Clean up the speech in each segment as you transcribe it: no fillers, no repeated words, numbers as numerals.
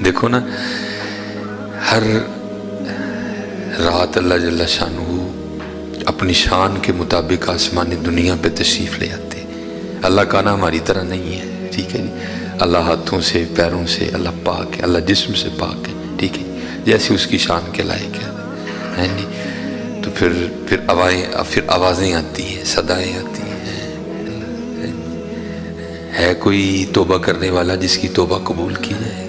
دیکھو نا، ہر رات اللہ جل شانہ اپنی شان کے مطابق آسمانی دنیا پہ تشریف لے آتے. اللہ کا نا ہماری طرح نہیں ہے، ٹھیک ہے جی. اللہ ہاتھوں سے پیروں سے اللہ پاک ہے، اللہ جسم سے پاک ہے، ٹھیک ہے، جیسے اس کی شان کے لائق ہے جی. تو پھر آوازیں آتی ہیں، صدائیں آتی ہیں. ہے کوئی توبہ کرنے والا جس کی توبہ قبول کی جائے؟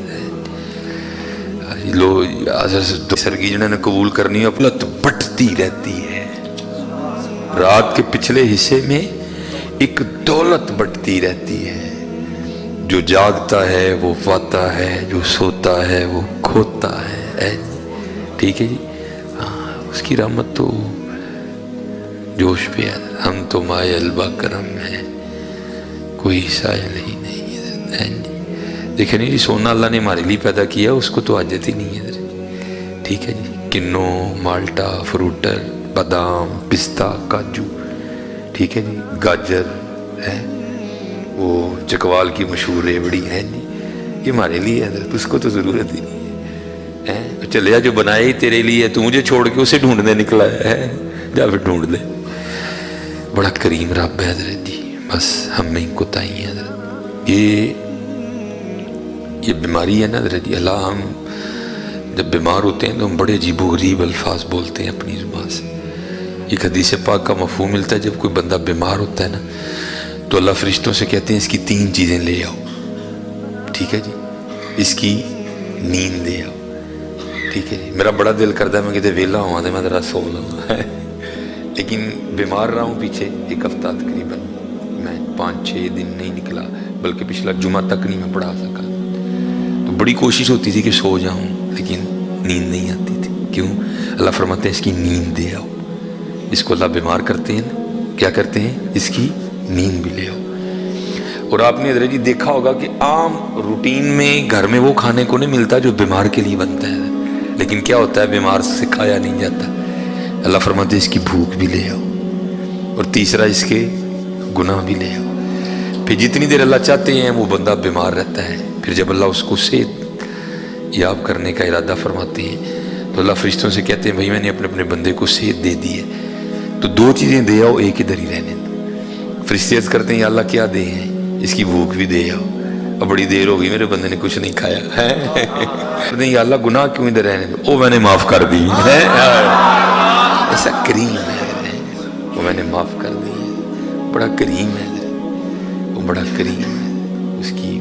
سرگی جنہوں نے قبول کرنی ہے اپلت بٹتی رہتی ہے. رات کے پچھلے حصے میں ایک دولت بٹتی رہتی ہے. جو جاگتا ہے وہ پاتا ہے، جو سوتا ہے وہ کھوتا ہے. ٹھیک ہے جی. ہاں، اس کی رحمت تو جوش پہ ہے. ہم تو مائے البا کرم ہے، کوئی سائل ہی نہیں ہے. دیکھیں نہیں جی، سونا اللہ نے ہمارے لیے پیدا کیا، اس کو تو حاجت ہی نہیں ہے. ٹھیک ہے جی. کنو، مالٹا، فروٹر، بادام، پستہ، کاجو، ٹھیک ہے جی، گاجر ہے، وہ چکوال کی مشہور ریوڑی ہے جی، یہ ہمارے لیے ہے. اس کو تو ضرورت ہی نہیں ہے. چلیا جو بنائے ہی تیرے لیے، تو مجھے چھوڑ کے اسے ڈھونڈنے نکلا ہے. جا پھر ڈھونڈ لے. بڑا کریم رب ہے حضرت جی. بس ہم میں کوتاہی ہے حضرت. یہ بیماری ہے نا حضرت جی. اللہ، ہم جب بیمار ہوتے ہیں تو ہم بڑے عجیب و غریب الفاظ بولتے ہیں اپنی زبان سے. ایک حدیث پاک کا مفہوم ملتا ہے، جب کوئی بندہ بیمار ہوتا ہے نا تو اللہ فرشتوں سے کہتے ہیں اس کی 3 چیزیں لے آؤ. ٹھیک ہے جی. اس کی نیند لے آؤ. ٹھیک ہے جی. میرا بڑا دل کرتا ہے میں کہتے ویلا ہوا تو میں ذرا سو لوں، لیکن بیمار رہا ہوں پیچھے 1 ہفتہ تقریباً. میں 5-6 دن نہیں نکلا، بلکہ پچھلا جمعہ تک نہیں میں پڑھا سکا. تو بڑی کوشش ہوتی تھی کہ سو جاؤں، لیکن نیند نہیں آتی تھی. کیوں؟ اللہ فرماتے ہیں اس کی نیند دے آؤ. اس کو اللہ بیمار کرتے ہیں نا، کیا کرتے ہیں؟ اس کی نیند بھی لے آؤ. اور آپ نے حضرت جی دیکھا ہوگا کہ عام روٹین میں گھر میں وہ کھانے کو نہیں ملتا جو بیمار کے لیے بنتا ہے، لیکن کیا ہوتا ہے؟ بیمار سے کھایا نہیں جاتا. اللہ فرماتے ہیں اس کی بھوک بھی لے آؤ. اور تیسرا، اس کے گناہ بھی لے آؤ. پھر جتنی دیر اللہ چاہتے ہیں وہ بندہ بیمار رہتا ہے. پھر جب اللہ اس کو صحت یاب کرنے کا ارادہ فرماتے ہیں تو اللہ فرشتوں سے کہتے ہیں بھائی میں نے اپنے بندے کو صحت دے دی ہے، تو 2 چیزیں دے آؤ، ایک ادھر ہی رہنے دو. فرشتے عرض کرتے ہیں یا اللہ کیا دے ہیں؟ اس کی بھوک بھی دے آؤ. اب بڑی دیر ہو گئی میرے بندے نے کچھ نہیں کھایا ہے. یا اللہ گناہ کیوں ادھر رہنے دو؟ او میں نے معاف کر دی ہے. ایسا کریم ہے، وہ میں نے معاف کر دی. بڑا کریم ہے وہ، بڑا کریم ہے.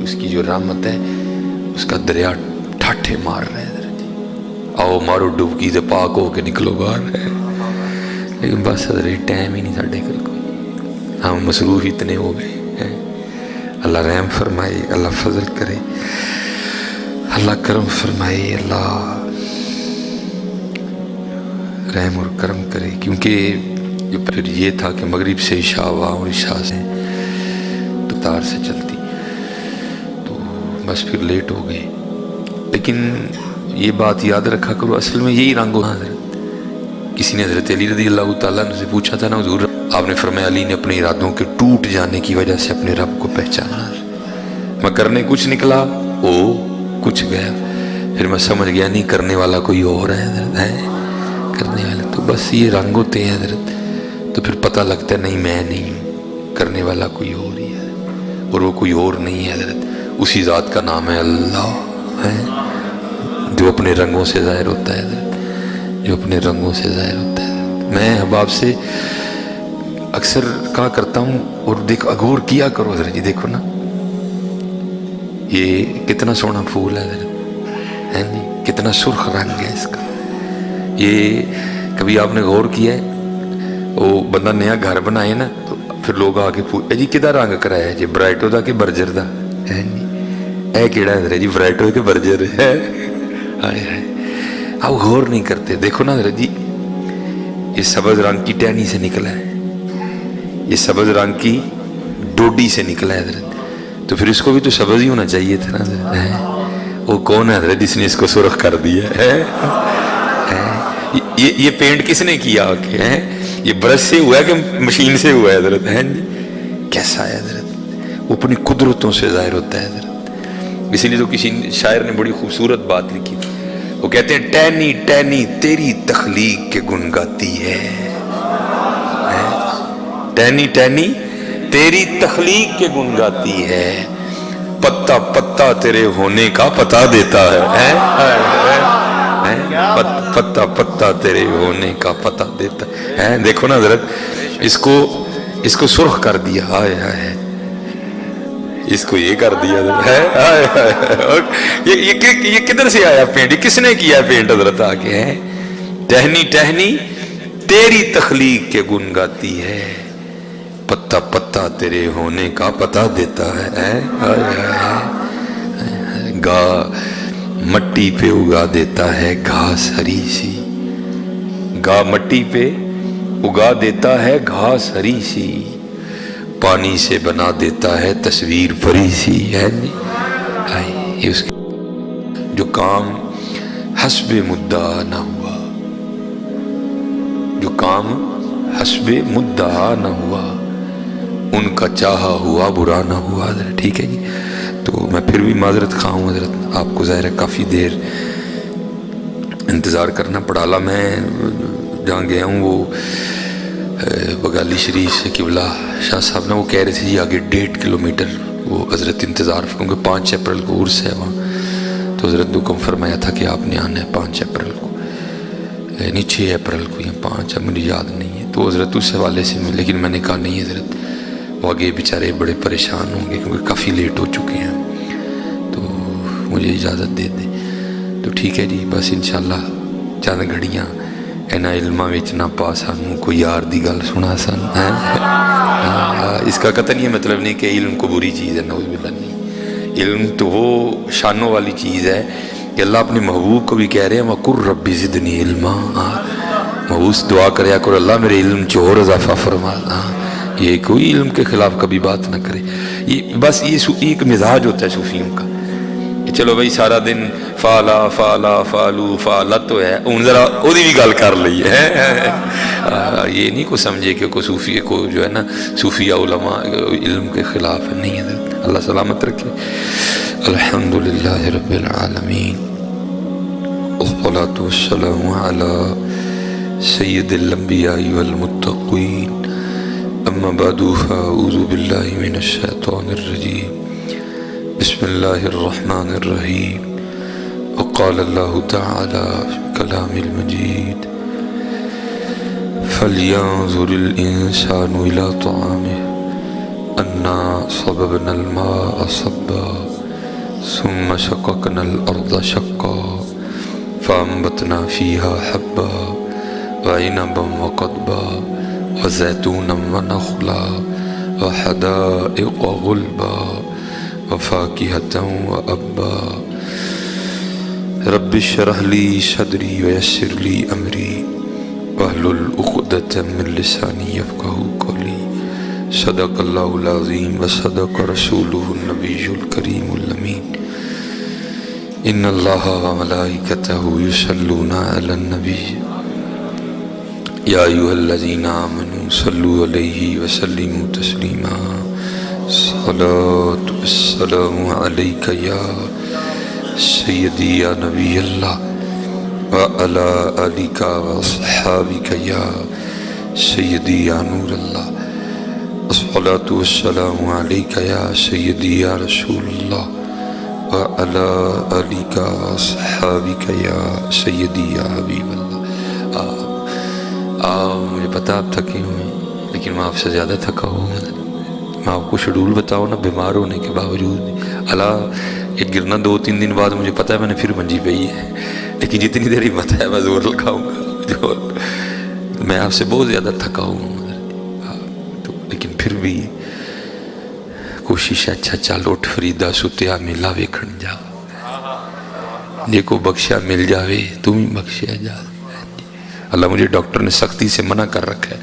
اس کی جو رحمت ہے، اس کا دریا ٹھاٹھے مار رہے ہیں. آؤ مارو ڈبکی سے پاک ہو کے نکلو باہر ہے. لیکن بس حضرت ٹائم ہی نہیں ساڈے کول کوئی، ہم مصروف اتنے ہو گئے ہیں. اللہ رحم فرمائے، اللہ فضل کرے، اللہ کرم فرمائے، اللہ رحم اور کرم کرے. کیونکہ پھر یہ تھا کہ مغرب سے عشاء ہوا اور عشاء سے تار سے چلتی، تو بس پھر لیٹ ہو گئے. لیکن یہ بات یاد رکھا کرو، اصل میں یہی رنگ ہونا. حضرت کسی نے حضرت علی رضی اللہ تعالیٰ عنہ سے پوچھا تھا نا حضور، آپ نے فرمایا علی نے اپنے ارادوں کے ٹوٹ جانے کی وجہ سے اپنے رب کو پہچانا. میں کرنے کچھ نکلا، او کچھ گیا. پھر میں سمجھ گیا نہیں، کرنے والا کوئی اور ہے حضرت، ہے کرنے والا. تو بس یہ رنگ ہوتے ہیں حضرت. تو پھر پتہ لگتا ہے نہیں میں نہیں ہوں، کرنے والا کوئی اور ہی ہے. اور وہ کوئی اور نہیں ہے حضرت، اسی ذات کا نام ہے اللہ ہے، جو اپنے رنگوں سے ظاہر ہوتا ہے حضرت، جو اپنے رنگوں سے ظاہر ہوتا ہے. میں احباب سے اکثر کہا کرتا ہوں، اور دیکھ اغور کیا کرو حضرت جی. دیکھو نا یہ کتنا سونا پھول ہے حضرت، ہے نہیں؟ کتنا سرخ رنگ ہے اس کا. یہ کبھی آپ نے غور کیا ہے؟ وہ بندہ نیا گھر بنائے نا تو پھر لوگ آ کے پوچھتے جی کدا رنگ کرایا جی، برائٹو دا کہ برجر دا ہے نہیں؟ اے کیڑا حضرت جی، برائٹو کہ برجر ہے؟ آپ غور نہیں کرتے. دیکھو نا حضرت جی، یہ سبز رنگ کی ٹہنی سے نکلا ہے، یہ سبز رنگ کی ڈوڈی سے نکلا ہے حضرت. تو پھر اس کو بھی تو سبز ہی ہونا چاہیے تھا نا حضرت. وہ کون ہے حضرت جس نے اس کو سرخ کر دیا ہے؟ یہ پینٹ کس نے کیا کہ یہ برش سے ہوا ہے کہ مشین سے ہوا ہے حضرت؟ ہے کیسا ہے حضرت؟ وہ اپنی قدرتوں سے ظاہر ہوتا ہے حضرت. اسی لیے تو کسی شاعر نے بڑی خوبصورت بات لکھی تھی، وہ کہتے ہیں ٹہنی ٹہنی تیری تخلیق کے گن گاتی ہے، ٹہنی ٹہنی تیری تخلیق کے گن گاتی ہے، پتا پتا تیرے ہونے کا پتا دیتا ہے، پتا پتا تیرے ہونے کا پتا دیتا ہے۔ دیکھو نا حضرت، اس کو سرخ کر دیا، ہائے ہائے، اس کو یہ کر دیا ہے، یہ کدھر سے آیا پینٹ، یہ کس نے کیا پینٹ حضرت آگے ہے؟ ٹہنی ٹہنی تیری تخلیق کے گن گاتی ہے، پتا پتا تیرے ہونے کا پتا دیتا ہے، گا مٹی پہ اگا دیتا ہے گھاس ہری سی، گا مٹی پہ اگا دیتا ہے گھاس ہری سی، پانی سے بنا دیتا ہے تصویر پری سی، ہے یہ اس جو کام حسب مدعا نہ ہوا، جو کام حسب مدعا نہ ہوا، ان کا چاہا ہوا برا نہ ہوا۔ ٹھیک ہے جی، تو میں پھر بھی معذرت خواہ ہوں حضرت، آپ کو ظاہر ہے کافی دیر انتظار کرنا پڑا۔ اللہ میں جہاں گیا ہوں وہ بگالی شریف سے قبلہ شاہ صاحب نا وہ کہہ رہے تھے جی آگے 1.5 کلومیٹر وہ حضرت انتظار، کیونکہ 5 اپریل کو عرس ہے وہاں، تو حضرت نے حکم فرمایا تھا کہ آپ نے آنا ہے 5 اپریل کو، یعنی 6 اپریل کو یا 5، اب مجھے یاد نہیں ہے، تو حضرت اس حوالے سے لیکن میں نے کہا نہیں حضرت، وہ آگے بیچارے بڑے پریشان ہوں گے کیونکہ کافی لیٹ ہو چکے ہیں، تو مجھے اجازت دے دیں۔ تو ٹھیک ہے جی، بس انشاءاللہ چند گھڑیاں اینا علماں وچ نہ پا سانوں کوئی یار دی گل سنا سان، اس کا قطعاً یہ مطلب نہیں کہ علم کو بری چیز ہے، نعوذ باللہ نہیں، علم تو وہ شانوں والی چیز ہے کہ اللہ اپنے محبوب کو بھی کہہ رہے ہیں وَقُرْ رَبِّ زِدْنِي عِلْمًا، محبوب دعا کریا کرو اللہ میرے علم چ اور اضافہ فرما، یہ کوئی علم کے خلاف کبھی بات نہ کرے، یہ بس یہ ایک مزاج ہوتا ہے صوفیوں کا، چلو بھائی سارا دن فالا فالا فالو فالت تو ہے، ان ذرا وہ بھی گل کر لی ہے، یہ نہیں کو سمجھے کہ کوئی صوفی کو جو ہے نا صوفیہ علماء علم کے خلاف ہے، نہیں ہے، اللہ سلامت رکھے۔ الحمدللہ رب العالمین، والصلاة والسلام علی سید الانبیاء والمتقین، اما بعد فاعوذ باللہ من الشیطان الرجیم، بسم اللہ الرحمن الرحیم، وقال اللہ تعالی کلام المجید فَلْيَنْظُرِ الْإِنسَانُ إِلَىٰ طَعَامِهِ أَنَّا صَبَبْنَا الْمَاءَ صَبًّا ثُمَّ شَقَقْنَا الْأَرْضَ شَقًّا فَأَنبَتْنَا فِيهَا حَبًّا وَعِنَبًا وَقَضْبًا وَزَيْتُونًا وَنَخْلًا وَحَدَائِقَ غُلْبًا وَفَاكِهَةً وَأَبًّا رَبِّ اشْرَحْ لِي صَدْرِي وَيَسِّرْ لِي أَمْرِي وَاحْلُلْ عُقْدَةً مِّن لِّسَانِي يَفْقَهُوا قَوْلِي صدق اللہ العظیم وصدق رسولہ النبی الکریم الامین ان اللہ وملائکتہ یصلون علی النبی یا ایھا الذین آمنوا صلوا علیہ وسلموا تسلیما صلاۃ والسلام علیک یا سیدی یا نبی اللہ وعلی آلک واصحابک یا سیدی یا نور اللہ الصلاۃ والسلام علیک یا سیدی یا رسول اللہ وعلی آلک واصحابک یا سیدی یا حبیب اللہ۔ مجھے پتہ آپ تھکے ہوئے لیکن میں آپ سے زیادہ تھکا ہوں، میں آپ کو شیڈول بتاؤں نا بیمار ہونے کے باوجود، اللہ ایک گرنا 2-3 دن بعد مجھے پتہ ہے میں نے پھر منجی پہ ہی ہے، لیکن جتنی دیر ہمت ہے میں زور لگاؤں گا، جو میں آپ سے بہت زیادہ تھکا ہوں، لیکن پھر بھی کوشش ہے اچھا چل اٹھ فریدا ستیا میلا ویکھن جا، جے کو بخشیا مل جاوے تم ہی بخشیا جا۔ اللہ مجھے ڈاکٹر نے سختی سے منع کر رکھا ہے،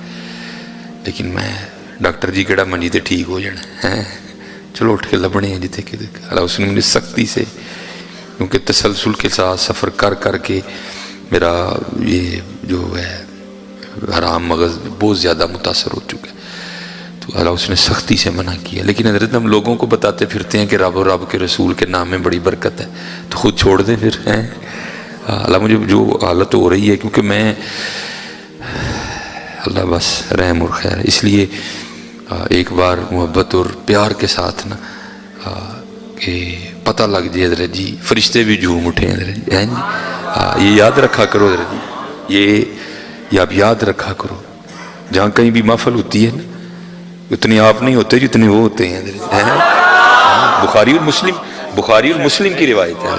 لیکن میں ڈاکٹر جی کیڑا منجی تے ٹھیک ہو جانا ہے، چلو اٹھ کے لبنے ہیں جتے کہ اللہ اس نے مجھے سختی سے، کیونکہ تسلسل کے ساتھ سفر کر کر کے میرا یہ جو ہے حرام مغز بہت زیادہ متاثر ہو چکا ہے، تو اللہ اس نے سختی سے منع کیا. لیکن حضرت ہم لوگوں کو بتاتے پھرتے ہیں کہ رب و رب کے رسول کے نام میں بڑی برکت ہے، تو خود چھوڑ دیں پھر ہیں. اللہ مجھے جو حالت ہو رہی ہے، کیونکہ میں اللہ بس رحم اور خیر، اس لیے ایک بار محبت اور پیار کے ساتھ نا کہ پتہ لگ جائے حضرت جی، فرشتے بھی جھوم اٹھے حضرت جی، ہیں جی. یہ یاد رکھا کرو حضرت جی، یہ آپ یاد رکھا کرو. جہاں کہیں بھی محفل ہوتی ہے نا، اتنے آپ نہیں ہوتے جتنے وہ ہوتے ہیں حضرت. بخاری اور مسلم کی روایت ہے.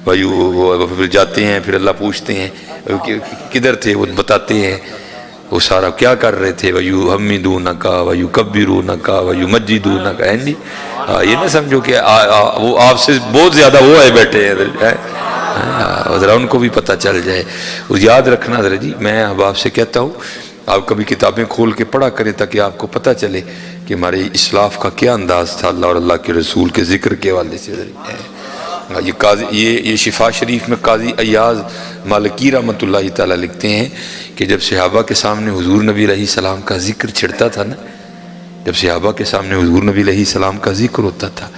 وہ پھر جاتے ہیں، پھر اللہ پوچھتے ہیں کدھر تھے، وہ بتاتے ہیں وہ سارا کیا کر رہے تھے. وَيُحَمِّدُونَكَ وَيُكَبِّرُونَكَ وَيُمَجِّدُونَكَ. ہیں جی، یہ نہ سمجھو کہ وہ آپ سے بہت زیادہ وہ آئے بیٹھے ہیں، ذرا ان کو بھی پتہ چل جائے. وہ یاد رکھنا حضرت جی، میں اب آپ سے کہتا ہوں آپ کبھی کتابیں کھول کے پڑھا کریں تاکہ آپ کو پتہ چلے کہ ہمارے اسلاف کا کیا انداز تھا اللہ اور اللہ کے رسول کے ذکر کے حوالے سے. یہ شفا شریف میں قاضی ایاز مالکی رحمۃ اللہ تعالیٰ لکھتے ہیں کہ جب صحابہ کے سامنے حضور نبی علیہ السلام کا ذکر چھڑتا تھا نا، جب صحابہ کے سامنے حضور نبی علیہ السلام کا ذکر ہوتا تھا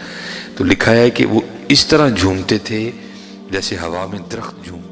تو لکھا ہے کہ وہ اس طرح جھومتے تھے جیسے ہوا میں درخت جھوم